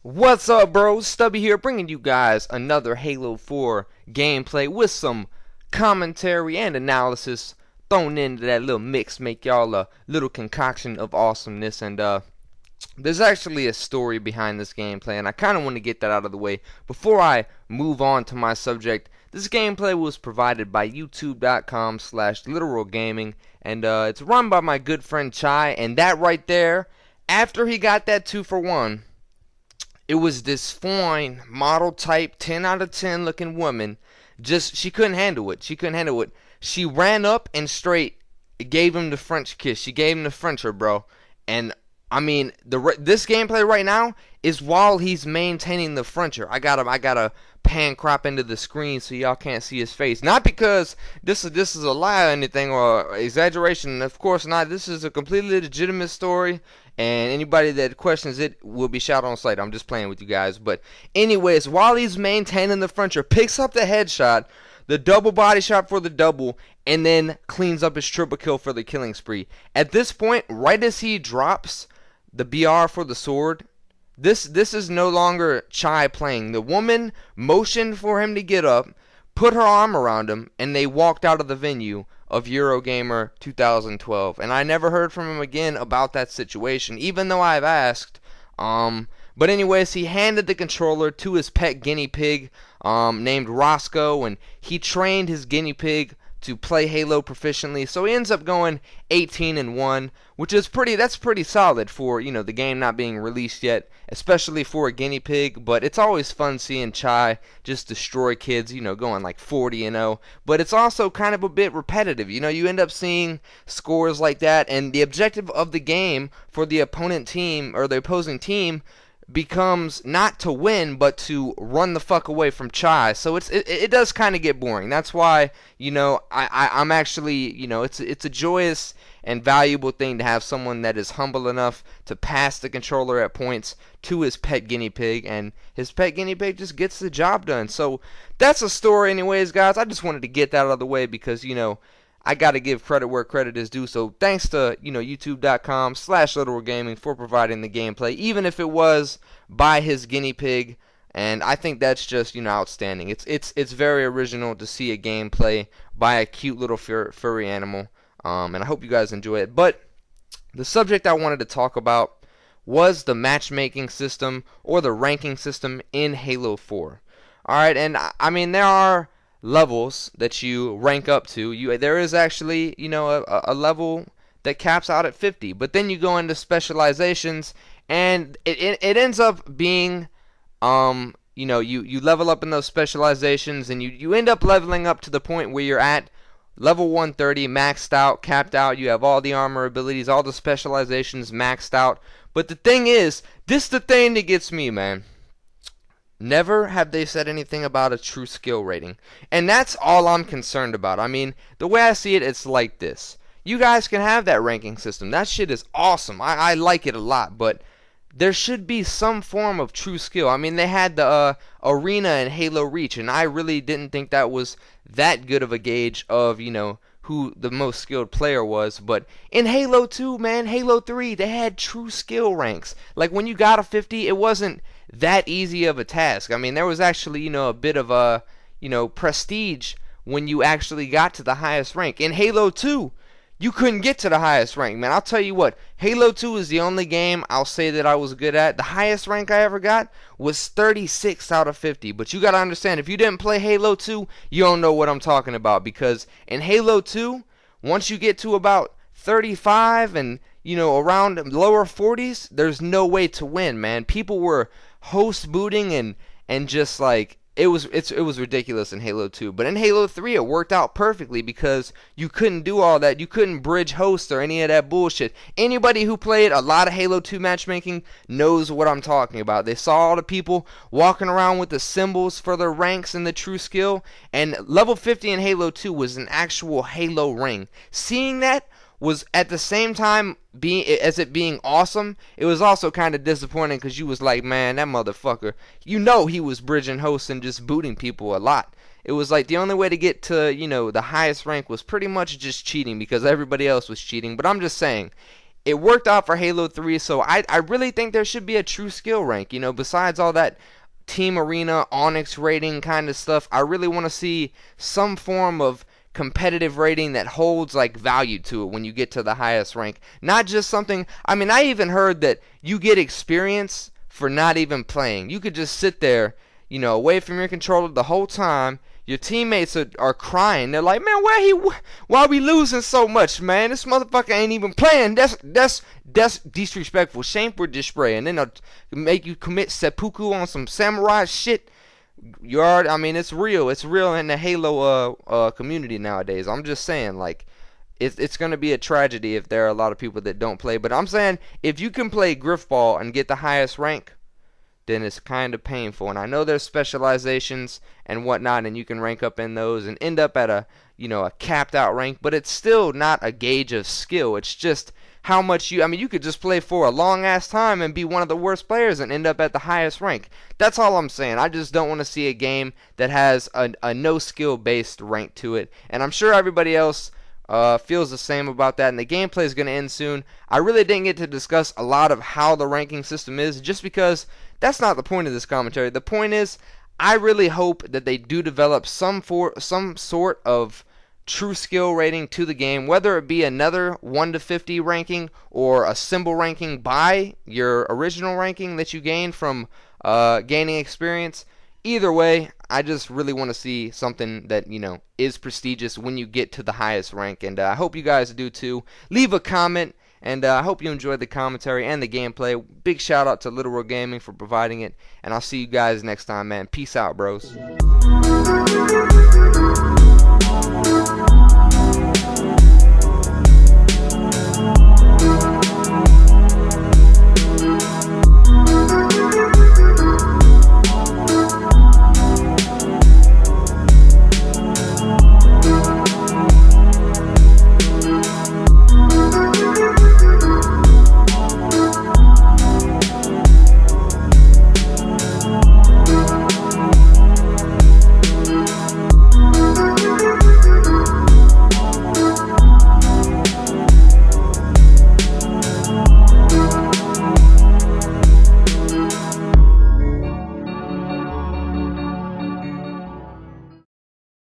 What's up, bros? Stubby here, bringing you guys another Halo 4 gameplay with some commentary and analysis thrown into that little mix, make y'all a little concoction of awesomeness. And there's actually a story behind this gameplay, and I kind of want to get that out of the way before I move on to my subject. This gameplay was provided by youtube.com/literalgaming, and it's run by my good friend Chai. And that right there, after he got that 2-for-1, it was this fine model type 10 out of 10 looking woman. She couldn't handle it. She ran up and straight gave him the French kiss. She gave him the Frencher, bro. And I mean, this gameplay right now is while he's maintaining the Frencher. I gotta pan crop into the screen so y'all can't see his face. Not because this is a lie or anything or exaggeration. Of course not. This is a completely legitimate story, and anybody that questions it will be shot on sight. I'm just playing with you guys. But anyways, while he's maintaining the Frencher, picks up the headshot, the double body shot for the double, and then cleans up his triple kill for the killing spree. At this point, right as he drops the BR for the sword, this is no longer Chai playing. The woman motioned for him to get up, put her arm around him, and they walked out of the venue of Eurogamer 2012. And I never heard from him again about that situation, even though I've asked. But anyways, he handed the controller to his pet guinea pig named Roscoe, and he trained his guinea pig to play Halo proficiently. So he ends up going 18-1, which is that's pretty solid for, the game not being released yet, especially for a guinea pig. But it's always fun seeing Chai just destroy kids, going like 40-0. But it's also kind of a bit repetitive. You end up seeing scores like that, and the objective of the game for the opponent team or the opposing team becomes not to win but to run the fuck away from Chai. So it does kind of get boring. That's why I'm actually it's a joyous and valuable thing to have someone that is humble enough to pass the controller at points to his pet guinea pig, and his pet guinea pig just gets the job done. So that's a story anyways, guys. I just wanted to get that out of the way because I gotta give credit where credit is due. So thanks to youtube.com/literalgaming for providing the gameplay, even if it was by his guinea pig. And I think that's just outstanding. It's very original to see a gameplay by a cute little furry animal. And I hope you guys enjoy it. But the subject I wanted to talk about was the matchmaking system or the ranking system in Halo 4. Alright, and I mean, there are levels that you rank up to. There is actually a level that caps out at 50, but then you go into specializations, and it ends up being you level up in those specializations, and you end up leveling up to the point where you're at level 130, maxed out, capped out. You have all the armor abilities, all the specializations maxed out. But the thing is, this is the thing that gets me, man. Never have they said anything about a true skill rating. And that's all I'm concerned about. I mean, the way I see it, it's like this. You guys can have that ranking system. That shit is awesome. I like it a lot. But there should be some form of true skill. I mean, they had the arena and Halo Reach, and I really didn't think that was that good of a gauge of, who the most skilled player was. But in Halo 2, man, Halo 3, they had true skill ranks. Like, when you got a 50, it wasn't that easy of a task. I mean, there was actually, a bit of a, prestige when you actually got to the highest rank. In Halo 2, you couldn't get to the highest rank, man. I'll tell you what, Halo 2 is the only game I'll say that I was good at. The highest rank I ever got was 36 out of 50. But you gotta understand, if you didn't play Halo 2, you don't know what I'm talking about. Because in Halo 2, once you get to about 35 and, around lower 40s, there's no way to win, man. People were host booting and just like, it was ridiculous in Halo 2. But in Halo 3, it worked out perfectly because you couldn't do all that. You couldn't bridge hosts or any of that bullshit. Anybody who played a lot of Halo 2 matchmaking knows what I'm talking about. They saw all the people walking around with the symbols for their ranks and the true skill. And level 50 in Halo 2 was an actual Halo ring. Seeing that was at the same time being awesome, it was also kind of disappointing because you was like, man, that motherfucker, he was bridging hosts and just booting people a lot. It was like the only way to get to, the highest rank was pretty much just cheating because everybody else was cheating. But I'm just saying, it worked out for Halo 3, so I really think there should be a true skill rank. You know, besides all that Team Arena, Onyx rating kind of stuff, I really want to see some form of competitive rating that holds like value to it when you get to the highest rank. Not just something, I mean, I even heard that you get experience for not even playing. You could just sit there, you know, away from your controller the whole time. Your teammates are crying. They're like, man, why we losing so much, man? This motherfucker ain't even playing. That's disrespectful. Shameful display. And then they'll make you commit seppuku on some samurai shit. I mean, it's real. It's real in the Halo community nowadays. I'm just saying, like, it's going to be a tragedy if there are a lot of people that don't play. But I'm saying, if you can play Griffball and get the highest rank, then it's kind of painful. And I know there's specializations and whatnot, and you can rank up in those and end up at a, you know, a capped out rank, but it's still not a gauge of skill. It's just how much I mean, you could just play for a long ass time and be one of the worst players and end up at the highest rank. That's all I'm saying. I just don't want to see a game that has a no skill based rank to it. And I'm sure everybody else feels the same about that, and the gameplay is going to end soon. I really didn't get to discuss a lot of how the ranking system is, just because that's not the point of this commentary. The point is, I really hope that they do develop some sort of true skill rating to the game, whether it be another 1 to 50 ranking or a symbol ranking by your original ranking that you gained from gaining experience. Either way, I just really want to see something that, you know, is prestigious when you get to the highest rank, and I hope you guys do too. Leave a comment, and I hope you enjoyed the commentary and the gameplay. Big shout out to Little World Gaming for providing it, and I'll see you guys next time, man. Peace out, bros.